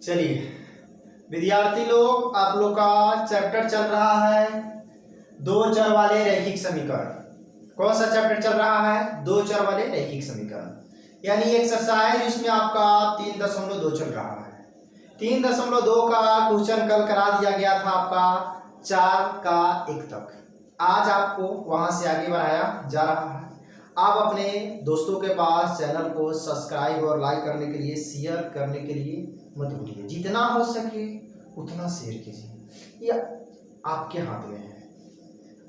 चलिए विद्यार्थी लोग, आप लोग का चैप्टर चल रहा है दो चर वाले रैखिक समीकरण। कौन सा चैप्टर चल रहा है? दो चर वाले रैखिक समीकरण, यानी एक्सरसाइज जिसमें आपका 3.2 चल रहा है। 3.2 का क्वेश्चन कल करा दिया गया था आपका 4 का 1 तक। आज आपको वहां से आगे बढ़ाया जा रहा है। आप अपने दोस्तों के पास चैनल को सब्सक्राइब और लाइक करने के लिए, शेयर करने के लिए मत भूलिए। जितना हो सके उतना शेयर कीजिए, यह आपके हाथ में है।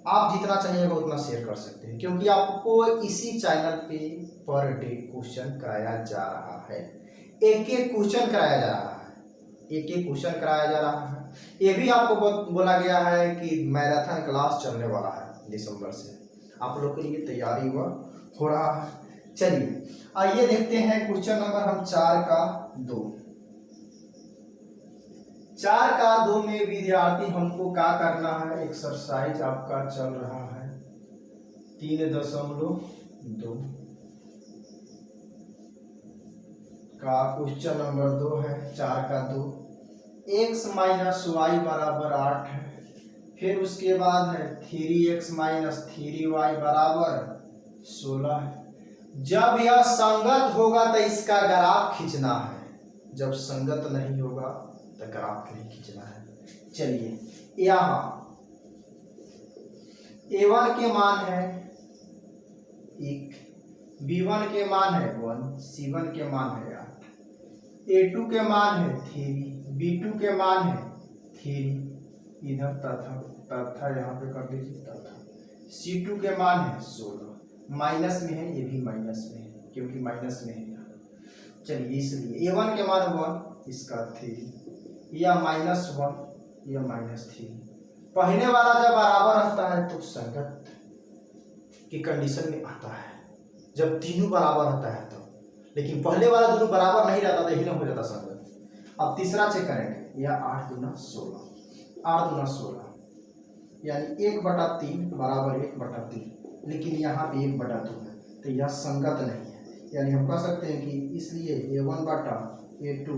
आप जितना चाहिएगा उतना शेयर कर सकते हैं, क्योंकि आपको इसी चैनल पे पर डे क्वेश्चन कराया जा रहा है। एक एक क्वेश्चन कराया जा रहा है, एक एक क्वेश्चन कराया जा रहा है। ये भी आपको बोला गया है कि मैराथन क्लास चलने वाला है दिसंबर से। आप लोग के लिए तैयारी हो रहा है। चलिए आइए देखते हैं क्वेश्चन नंबर हम 4 का 2। 4 का 2 में विद्यार्थी हमको क्या करना है? एक्सरसाइज आपका चल रहा है 3.2 का क्वेश्चन नंबर 2 है। 4 का 2 x माइनस वाई बराबर 8 है। फिर उसके बाद है 3x माइनस 3y बराबर 16 है। जब यह संगत होगा तो इसका ग्राफ खींचना है, जब संगत नहीं होगा तो ग्राफ नहीं खींचना है। चलिए यहाँ a1 के मान है 1, b1 के मान है 1, c1 के मान है 8, a2 के मान है 3, b2 के मान है 3, इधर तथा यहाँ पे कर दीजिए तथा c2 के मान है 16। माइनस में है, ये भी माइनस में है क्योंकि माइनस में है यहाँ। चलिए इसलिए a1 के मान 1, इसका 3, या -1 या -3। पहले वाला जब बराबर रहता है तो संगत की कंडीशन में आता है, जब तीनों बराबर होता है तो। लेकिन पहले वाला दोनों बराबर नहीं रहता तो ही ना हो जाता संगत। अब तीसरा चेक करेंगे, यह 8 दूना 16, 8 दूना 16 यानी 1/3 बराबर 1/3, लेकिन यहाँ पे 1/2 है तो यह संगत नहीं है। यानी हम कह सकते हैं कि इसलिए a1/a2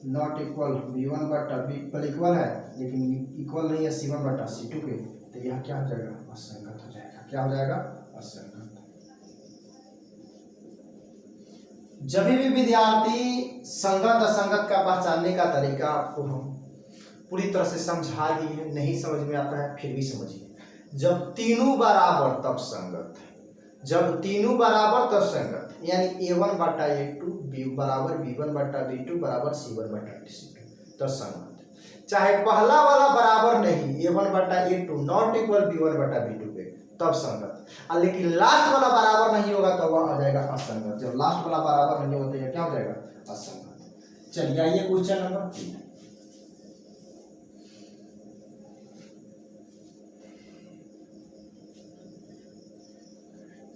नॉट इक्वल b1/b पर इक्वल है, लेकिन इक्वल नहीं है c1/c2 के, तो यह क्या हो जाएगा? असंगत हो जाएगा। क्या हो जाएगा? असंगत। जब भी विद्यार्थी संगत असंगत का पहचानने का तरीका आपको हम पूरी तरह से समझा दिए, नहीं समझ में आता है फिर भी समझिए। जब तीनों बराबर तब संगत, जब तीनों बराबर तब संगत, यानी a1/a2 बराबर b1/b2 बराबर c1/c2 तब संगत। चाहे पहला वाला बराबर नहीं, a1/a2 नॉट इक्वल b1/b2 के, तब संगत। लेकिन लास्ट वाला बराबर नहीं होगा तो वह आ जाएगा असंगत। जब लास्ट वाला बराबर नहीं होता है क्या हो जाएगा? असंगत। चलिए आइए question number 3।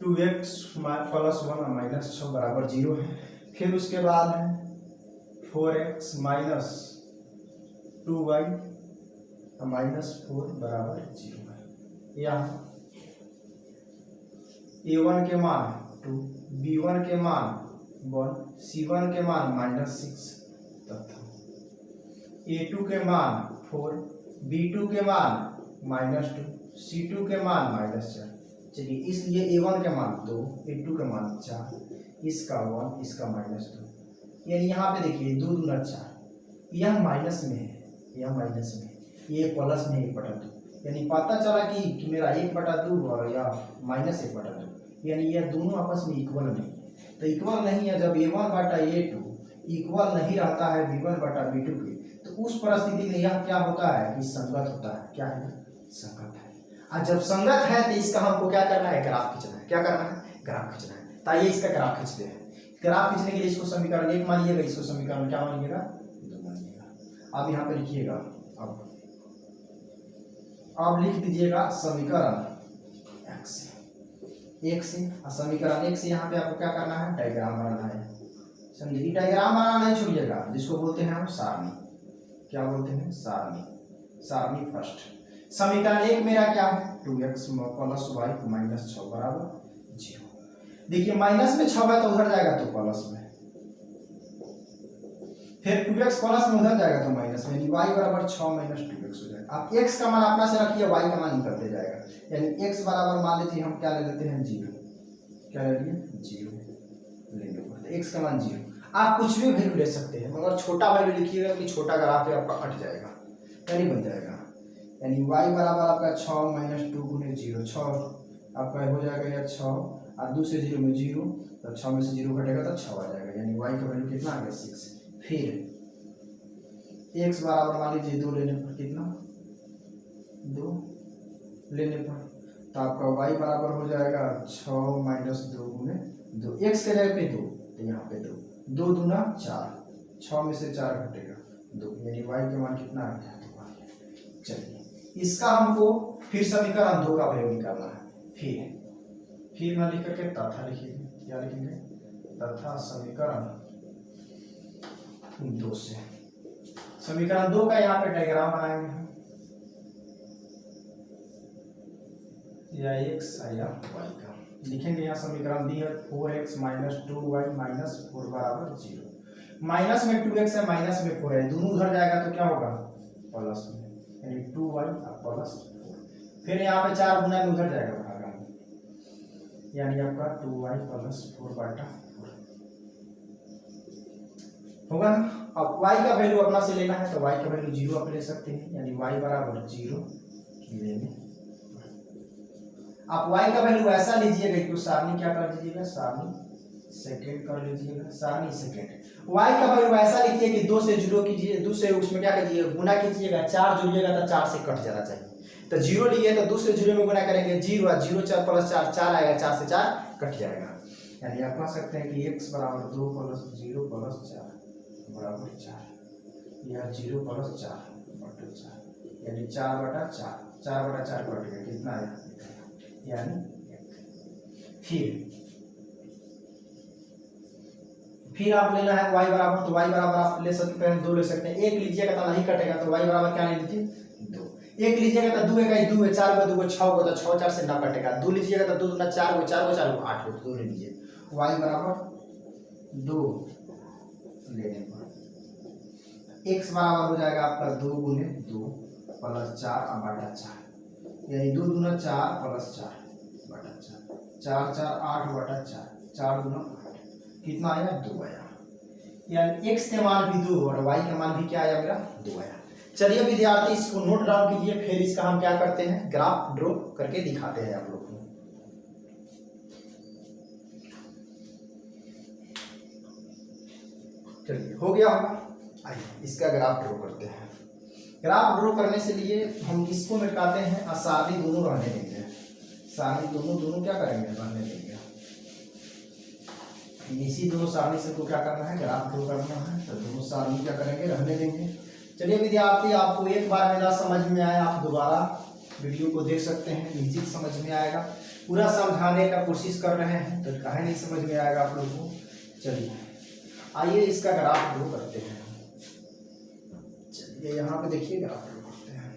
Two x plus 1 minus 6 बराबर 0 है। फिर उसके बाद है 4x माइनस 2y माइनस 4 बराबर 0 है। यहाँ a1 के मान 2, b1 के मान 1, c1 के मान -6 तथा a2 के मान 4, b2 के मान -2, c2 के मान -4। चलिए इसलिए a1 के मान 2, a2 के मान 4, इसका 1, इसका -2। यानी यहाँ पे देखिए 2 दूना 4, यह माइनस में है, यह माइनस में है, ये प्लस में 1/2। यानी पता चला कि मेरा 1/2 और या -1/2, यानी यह दोनों आपस में इक्वल नहीं है। तो इक्वल नहीं है, जब a1/a2 इक्वल नहीं रहता है b1/b2 के, तो उस परिस्थिति में यह क्या होता है कि संगत होता है। क्या है? संगत है। और जब संगत है तो इसका हमको क्या करना है? ग्राफ खींचना है। क्या करना है? ग्राफ खींचना है। तो आइए इसका ग्राफ खींचते हैं। ग्राफ खींचने के लिए इसको समीकरण 1 मानिएगा, इसको समीकरण क्या मानिएगा? 2 मानिएगा। अब यहाँ पे लिखिएगा, अब लिख दीजिएगा समीकरण 1 से समीकरण 1 से यहाँ पे आपको क्या करना है? डायग्राम बनाना है। समझिए, डायग्राम बनाना नहीं छोड़िएगा, जिसको बोलते हैं हम सारणी। क्या बोलते हैं? सारणी। सारणी फर्स्ट। समीकरण 1 मेरा क्या है? 2x प्लस y माइनस 6 बराबर 0। देखिए माइनस में 6 है तो उधर जाएगा तो प्लस में। फिर 2x प्लस में उधर जाएगा तो माइनस में, यानी y बराबर 6 माइनस 2x हो जाएगा। अब x का मान अपना से रखिए, y का मान निकलते जाएगा, यानी x बराबर मान लीजिए हम क्या ले लेते हैं 0, क्या ले लिए 0 लेंगे, तो x का मान 0। आप कुछ भी वैल्यू ले सकते हैं, मगर छोटा वैल्यू लिखिएगा कि छोटा ग्राफ आपका कट जाएगा, यानी बन जाएगा, यानी y बराबर आपका 6 माइनस 2 गुने 0, 6 आपका हो जाएगा या 6 और 2 से 0 में 0, तो 6 में से 0 घटेगा तो 6 आ जाएगा, यानी y का वैल्यू कितना आ गया 6। फिर x बराबर मान लीजिए 2 लेने पर कितना 2 लेने पर, तो आपका y बराबर हो जाएगा 6 माइनस 2 गुने 2, x के जगह पे 2, तो यहाँ पे 2, 2 दूना 4, 6 में से 4 घटेगा 2, यानी y के मान कितना आ गया 2 आ गया। चलिए इसका हमको फिर समीकरण 2 का प्रयोग निकालना है। फिर ना लिख करके तथा लिखिए, क्या लिखेंगे तथा समीकरण 2 से, समीकरण 2 का यहाँ पे डायग्राम बनाएंगे हम, या x या y का लिखेंगे। यहाँ समीकरण दी है 4x माइनस 2y माइनस 4 बराबर 0, माइनस में 2x है माइनस में 4 है, दोनों उधर जाएगा तो क्या होगा प्लस में, यानी 2y प्लस 4, फिर यहाँ पे 4 गुना में उधर जाएगा भागा में, यानी आपका 2y प्लस 4 बटा 4 होगा ना। अब y का वैल्यू अपना से लेना है, तो y का वैल्यू 0 आप ले सकते हैं, यानी y बराबर 0 लेंगे। आप y का वैल्यू ऐसा लीजिएगा तो सारणी क्या कर दीजिएगा, सारणी सेकंड कर लीजिएगा, सारणी सेकंड। y का वैल्यू ऐसा लिखिए कि 2 से 0 कीजिए, 2 से उसमें क्या कीजिएगा गुना कीजिएगा, 4 जोड़िएगा तो 4 से कट जाना चाहिए, तो 0 लिए तो 2 से 0 में गुना करेंगे 0 और 0 4 प्लस 4 4 आएगा, 4 से 4 कट जाएगा, यानी आप कह सकते हैं कि x बराबर 2 प्लस 0 प्लस 4 बराबर 4, यह 0 प्लस 4 बटा 4, यानी 4 बटा 4, 4 बटा 4 कट गया, कितना आया यानी 1। फिर आप लेना है y बराबर, तो y बराबर आप ले सकते हैं 2 ले सकते हैं, 1 लीजिएगा तो नहीं कटेगा, तो y बराबर क्या ले लीजिए 2, 1 लीजिएगा तो 2 है 2 है, 4 को 2 को 6 को, तो 6 4 से ना कटेगा, 2 लीजिएगा तो 2 दूना 4 को 4 को 4 को 8 को, 2 ले लीजिए, y बराबर 2 लेने पर x बराबर हो जाएगा आपका 2 गुने 2 प्लस 4 बटा 4, यानी 2 दूना 4 प्लस 4 बटा 4, 4 4 8 बटा 4, 4 दूना 8, कितना आया 2 आया, यानी x के मान भी 2 और y का मान भी क्या आया मेरा 2 आया। चलिए विद्यार्थी इसको नोट डाउन कीजिए, फिर इसका हम क्या करते हैं ग्राफ ड्रॉ करके दिखाते हैं आप लोग को। चलिए हो गया होगा, आइए इसका ग्राफ ड्रॉ करते हैं। ग्राफ ड्रॉ करने से लिए हम इसको मिटाते हैं और सारणी दोनों रहने देंगे, सारणी दोनों क्या करेंगे रहने देंगे, इसी दोनों सारणी से को क्या करना है ग्राफ ड्रॉ करना है, तो दोनों सारणी क्या करेंगे रहने देंगे। चलिए विद्यार्थी आपको एक बार मेरा समझ में आया, आप दोबारा वीडियो को देख सकते हैं, निश्चित समझ में आएगा, पूरा समझाने का कोशिश कर रहे हैं तो काहे नहीं समझ में आएगा आप लोगों को। चलिए आइए इसका ग्राफ ड्रॉ करते हैं। चलिए यहाँ पे देखिए ग्राफ ड्रॉ करते हैं,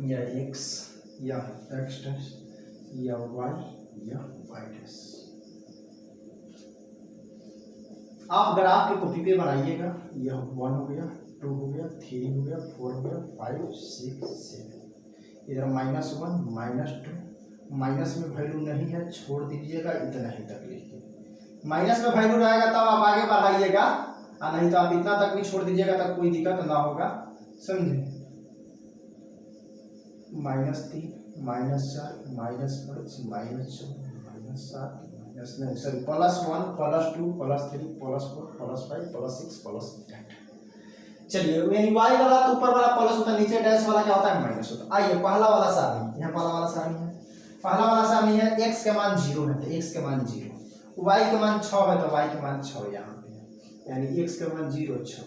या x या x या y या y। आप ग्राफ की कॉपी पे बनाइएगा, यह 1 हो गया, 2 हो गया, 3 हो गया, 4 हो गया, 5 6 7, इधर -1 -2, माइनस में वैल्यू नहीं है छोड़ दीजिएगा, इतना ही तक लिखिए, माइनस में वैल्यू रहेगा तब आप आगे बढ़ाइएगा, और नहीं तो आप इतना तक भी छोड़ दीजिएगा तब कोई दिक्कत ना होगा, समझे। -3 -4 -5 -6 -7 नहीं सॉरी +1 +2 +3 +4 +5 +6 +8। चलिए यानी y वाला तो ऊपर वाला प्लस होता है, नीचे डैश वाला क्या होता है माइनस होता है। आइए पहला वाला सारणी, यहाँ पहला वाला सारणी है, पहला वाला सारणी है x के मान 0 है तो x के मान 0, y के मान 6 है तो y के मान 6 यहाँ पे है, यानी x के मान 0 6,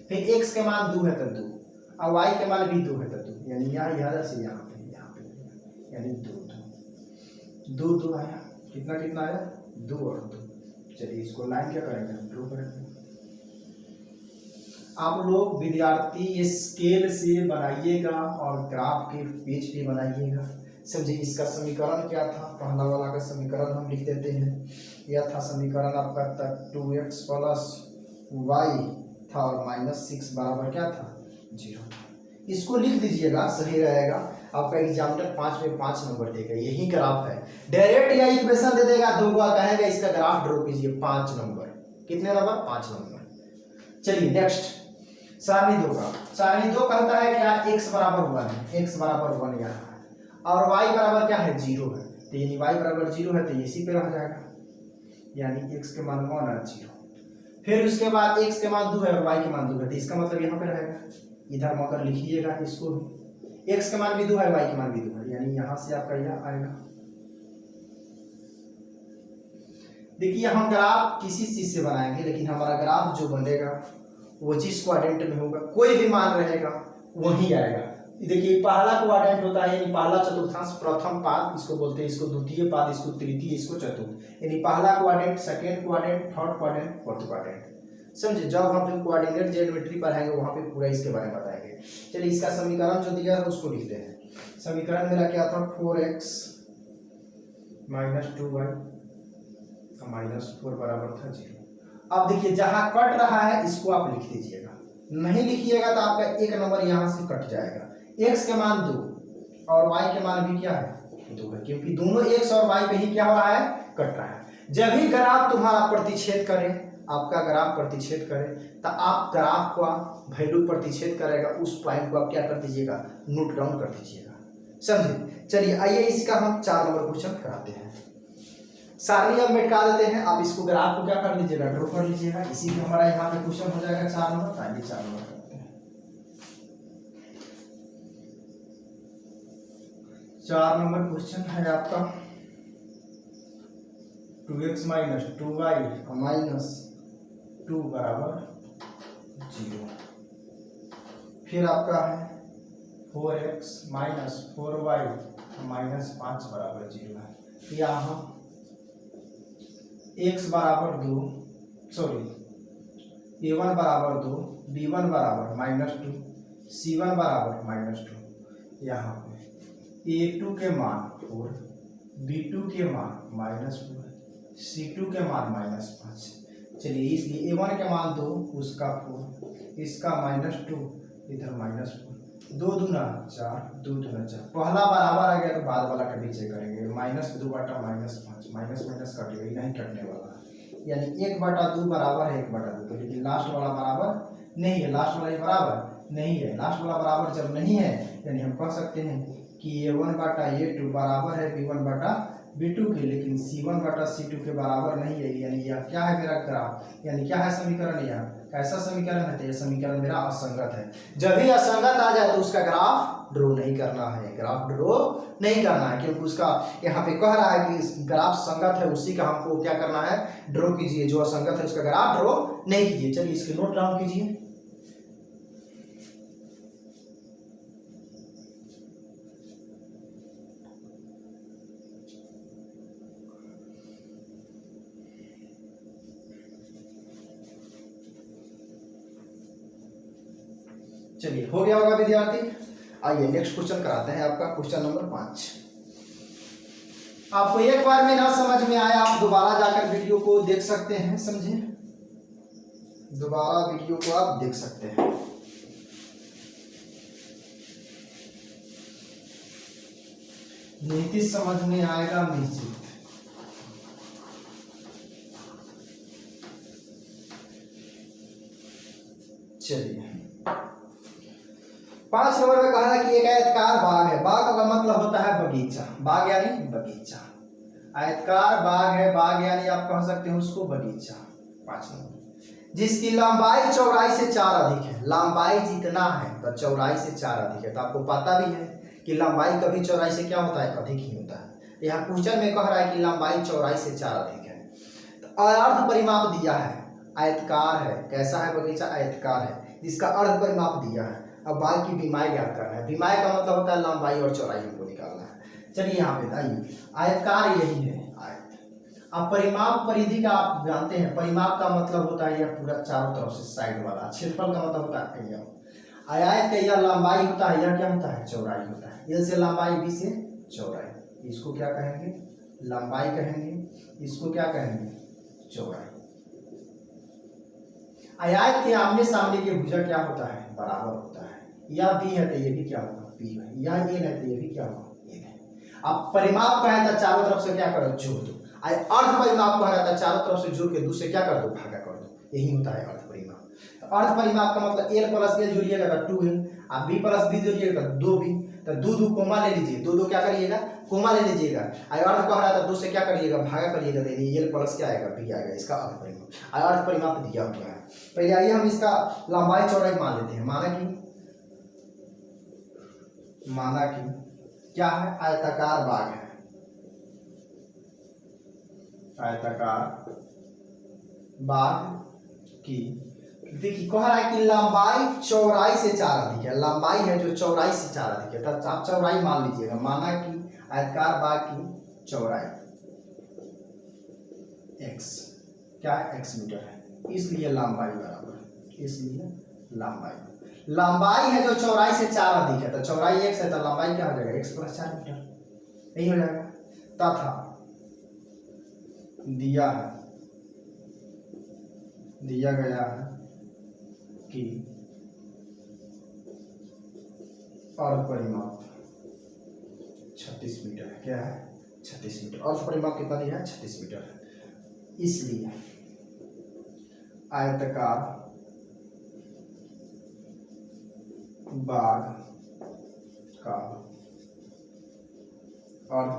फिर x के मान 2 है तो 2 और y के मान भी 2 है तो 2, यानी यहाँ से यहाँ पे यानी 2 2 आया, कितना कितना आया 2 और 2। चलिए इसको लाइन क्या करेंगे हम ड्रॉ करेंगे। आप लोग विद्यार्थी स्केल से बनाइएगा और ग्राफ के पेज पे बनाइएगा, समझिए इसका समीकरण क्या था, पहला वाला का समीकरण हम लिख देते हैं। यह था समीकरण आपका तक 2x प्लस वाई था और -6 बराबर क्या था 0। इसको लिख दीजिएगा, सही रहेगा। आपका एग्जामिनर 5 में 5 नंबर देगा, यही ग्राफ है। डायरेक्ट या इक्वेशन दे देगा, दो बार कहेगा इसका ग्राफ ड्रॉ कीजिए, 5 नंबर। कितने नंबर? 5 नंबर। चलिए नेक्स्ट सारणी 2 का। सारणी 2 कहता है क्या, x बराबर 1 है, x बराबर 1 यहाँ है और y बराबर क्या है 0 है, तो यानी y बराबर 0 है तो इसी पे रह जाएगा, यानी x के मान 1 और 0। फिर उसके बाद x के मान 2 है और y के मान 2 है, तो इसका मतलब यहाँ पे रहेगा, इधर मकर लिखिएगा इसको भी, x के मान भी 2 है, y के मान भी 2 है, यानी यहाँ से आपका यह आएगा। देखिए हम ग्राफ किसी चीज से बनाएंगे, लेकिन हमारा ग्राफ जो बनेगा वो जिस क्वाड्रेंट में होगा, कोई भी मान रहेगा वही आएगा। देखिए पहला क्वाड्रेंट होता है, यानी पहला चतुर्थांश, प्रथम पाद इसको बोलते हैं, इसको द्वितीय पाद, इसको तृतीय, इसको चतुर्थ, यानी पहला quadrant, second quadrant, third quadrant, fourth quadrant. समझे, जब हम कोऑर्डिनेट ज्योमेट्री पढ़ाएंगे वहां पे पूरा इसके बारे में बताएंगे। चलिए इसका समीकरण जो दिया है उसको लिखते हैं। समीकरण मेरा क्या था, 4x - 2y -4 बराबर था 0। अब देखिए जहां कट रहा है इसको आप लिख दीजिएगा, नहीं लिखिएगा तो आपका एक नंबर यहां से कट जाएगा। x के मान 2 और y के मान भी क्या है 2 है, क्योंकि दोनों x और y पे ही क्या हो रहा है, कट रहा है। जब भी ग्राफ तुम्हारा प्रतिच्छेद करे, आपका ग्राफ प्रतिच्छेद करे, तो आप ग्राफ का वैल्यू प्रतिच्छेद करेगा, उस पॉइंट को आप क्या कर दीजिएगा, नोट डाउन कर दीजिएगा। समझे। चलिए आइए इसका हम 4 नंबर क्वेश्चन कराते हैं। सारणी अब मिटा देते हैं, आप इसको ग्राफ को क्या कर लीजिएगा, ड्रॉ कर लीजिएगा। इसी में हमारा यहाँ पे क्वेश्चन हो जाएगा 4 नंबर। आइए 4 नंबर करते हैं। 4 नंबर क्वेश्चन है आपका 2x - 2y -2 बराबर 0। फिर आपका है 4x - 4y -5 बराबर 0 है। यहाँ x बराबर 2, सॉरी a1 बराबर 2, b1 बराबर -2, c1 बराबर -2। यहाँ पे a2 के मान 4, b2 के मान -4, c2 के मान -5। चलिए इसलिए a1 के मान 2, उसका 4, इसका -2, इधर -4, 2 दूना 4, 2 दूना 4। पहला बराबर आ गया तो बाद वाला का नीचे करेंगे, -2 बटा -5, माइनस माइनस कटेगा, नहीं कटने वाला, यानी 1/2 बराबर है 1/2। तो लेकिन लास्ट वाला बराबर नहीं है, लास्ट वाला बराबर नहीं है। लास्ट वाला बराबर जब नहीं है, यानी हम कह सकते हैं कि a1 बटा a2 बराबर है b1 बटा b2 के, लेकिन c1 बटा c2 के बराबर नहीं है। यानी यह क्या है मेरा ग्राफ, यानी क्या है समीकरण, यह कैसा समीकरण है, तो यह समीकरण मेरा असंगत है। जब भी असंगत आ जाए तो उसका ग्राफ ड्रॉ नहीं करना है, ग्राफ ड्रॉ नहीं करना है, क्योंकि उसका यहाँ पे कह रहा है कि ग्राफ संगत है, उसी का हमको क्या करना है, ड्रॉ कीजिए। जो असंगत है उसका ग्राफ ड्रॉ नहीं कीजिए। चलिए इसके नोट डाउन कीजिए। चलिए हो गया होगा विद्यार्थी। आइए नेक्स्ट क्वेश्चन कराते हैं आपका, क्वेश्चन नंबर 5। आपको एक बार में ना समझ में आया, आप दोबारा जाकर वीडियो को देख सकते हैं, समझे, दोबारा वीडियो को आप देख सकते हैं। नीति समझ में आएगा निश्चित। चलिए 5 नंबर में कहा कि एक आयतकार बाग है। बाग का मतलब होता है बगीचा, बाग यानी बगीचा। आयतकार बाग है, बाग यानी आप कह सकते हैं उसको बगीचा। 5 नंबर, जिसकी लंबाई चौड़ाई से 4 अधिक है। लंबाई जितना है तो चौड़ाई से 4 अधिक है। तो आपको पता भी है कि लंबाई कभी चौड़ाई से क्या होता है, अधिक ही होता है। यहाँ क्वेश्चन में कह रहा है कि लंबाई चौड़ाई से 4 अधिक है। तो अर्ध परिमाप दिया है, आयतकार है। कैसा है बगीचा, आयतकार है, जिसका अर्ध परिमाप दिया है। अब बाग की विमाय ज्ञात करना है। विमाय का मतलब होता है लंबाई और चौड़ाई हमको निकालना है। चलिए यहाँ पे आइए, आयतकार यही है आयत। अब परिमाप परिधि का आप जानते हैं, परिमाप का मतलब होता है यह पूरा चारों तरफ से साइड वाला। क्षेत्रफल का मतलब होता है यह। आयत का यह लंबाई होता है, यह क्या होता है, चौड़ाई होता है। इधर से लंबाई, बी से चौड़ाई। इसको क्या कहेंगे? लंबाई कहेंगे। इसको क्या कहेंगे? चौड़ाई। आयत के आमने सामने की भुजा क्या होता है? बराबर होता है। यह बी है तो ये भी क्या होगा? बी है। यह ए है तो ये भी क्या होगा? ए है। अब परिमाप का है तो चारों तरफ से क्या करो? जोड़ दो। अर्ध परिमाप का है तो चारों तरफ से जोड़ के दूसरे क्या कर दो? भागा कर दो। यही होता है अर्ध परिमाप। तो अर्ध परिमाप का मतलब l प्लस l जोड़िएगा तो 2l, आप b प्लस b जोड़िएगा तो 2b, तो दो कोमा ले लीजिए, दो क्या करिएगा? कोमा ले लीजिएगा। अर्ध कह रहा है तो 2 से क्या करिएगा? भागा करिएगा, तो l प्लस क्या आएगा? b आएगा। इसका अर्ध परिमाप। अर्ध परिमाप दिया हुआ है। पहले आइए हम इसका लंबाई चौड़ाई मान लेते हैं। माना कि क्या है? आयताकार बाग है। आयताकार बाग की, देखिए कह रहा है कि लंबाई चौड़ाई से 4 अधिक है। लंबाई है जो चौड़ाई से 4 अधिक है, तब आप चौड़ाई मान लीजिएगा। माना कि आयताकार बाग की चौड़ाई x क्या है? x मीटर है, इसलिए लंबाई बराबर है। इसलिए लंबाई है जो चौड़ाई से 4 अधिक है, तो चौड़ाई x है तो लंबाई क्या हो जाएगा? x प्लस 4 मीटर, यही हो जाएगा। तथा दिया गया है कि अर्ध परिमाप 36 मीटर है। क्या है? 36 मीटर। अर्ध परिमाप कितना दिया है? 36 मीटर है। इसलिए आयताकार बाग का अर्ध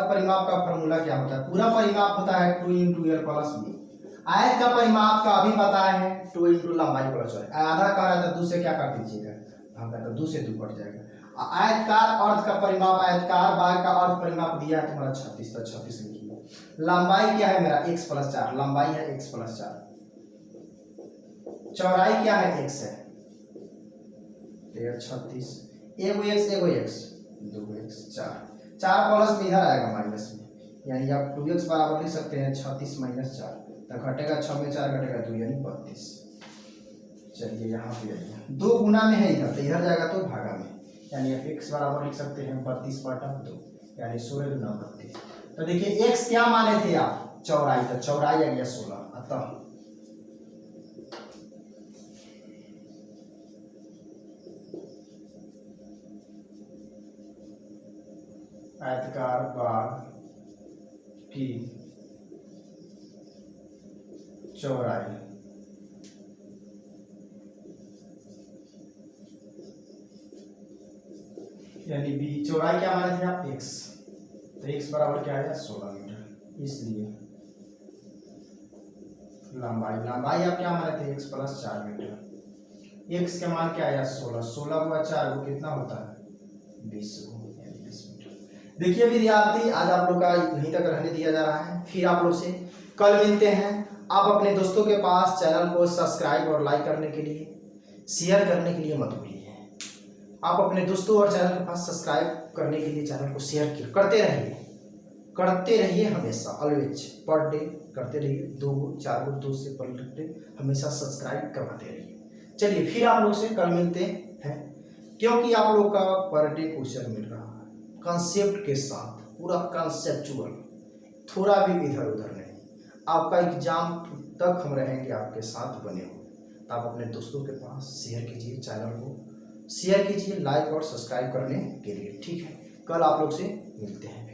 परिमाप का फॉर्मूला क्या होता है? पूरा परिमाप होता है 2 × l प्लस b। आयत का परिमाप का अभी पता है 2 × लंबाई प्लस चौड़ाई। आधा का है तो 2 से क्या कर दीजिएगा? भागा, तो 2 से 2 कट जाएगा। आयतकार अर्ध का परिमाप, आयतकार बाग का अर्ध परिमाप दिया है तुम्हारा 36, तो 36 लिखिए। लंबाई क्या है मेरा? x प्लस 4, लंबाई है x प्लस 4। चौड़ाई क्या है? x है, 36। एगो x, 2x, 4 प्लस में इधर आएगा माइनस में, यानी आप 2x बराबर लिख सकते हैं 36 माइनस 4, तो घटेगा 6 में 4 घटेगा 2 यानी 32। चलिए यहाँ पे आइए, 2 गुना में है इधर, तो इधर जाएगा तो भागा में, यानी आप x बराबर लिख सकते हैं 32/2, यानी 16 × 32। तो देखिए x क्या माने थे आप? चौड़ाई, तो चौड़ाई आ गया 16। अतः आयताकार बाग की चौड़ाई यानी b, चौड़ाई क्या माने थे आप? x, तो x बराबर क्या आया? 16 मीटर। इसलिए लंबाई आप क्या माने थे? x plus 4 metre. x का मान क्या आया? 16। 16 × 4 वो कितना होता है? 20 मीटर। देखिए विद्यार्थी, आज आप लोग का यहीं तक रहने दिया जा रहा है। फिर आप लोग से कल मिलते हैं। आप अपने दोस्तों के पास चैनल को सब्सक्राइब और लाइक करने के लिए, शेयर करने के लिए मत भूलिए। आप अपने दोस्तों और चैनल के पास सब्सक्राइब करने के लिए चैनल को शेयर करते रहिए हमेशा, ऑलवेज, पर डे करते रहिए। 2 4 2 से पर डे हमेशा सब्सक्राइब करवाते रहिए। चलिए फिर आप लोग से कल मिलते हैं, क्योंकि आप लोग का पर डे क्वेश्चन मिल रहा है कंसेप्ट के साथ, पूरा कंसेप्चुअल, थोड़ा भी इधर उधर नहीं। आपका एग्जाम तक हम रहेंगे आपके साथ बने हुए। तो आप अपने दोस्तों के पास शेयर कीजिए, चैनल को शेयर कीजिए, लाइक और सब्सक्राइब करने के लिए। ठीक है, कल आप लोग से मिलते हैं।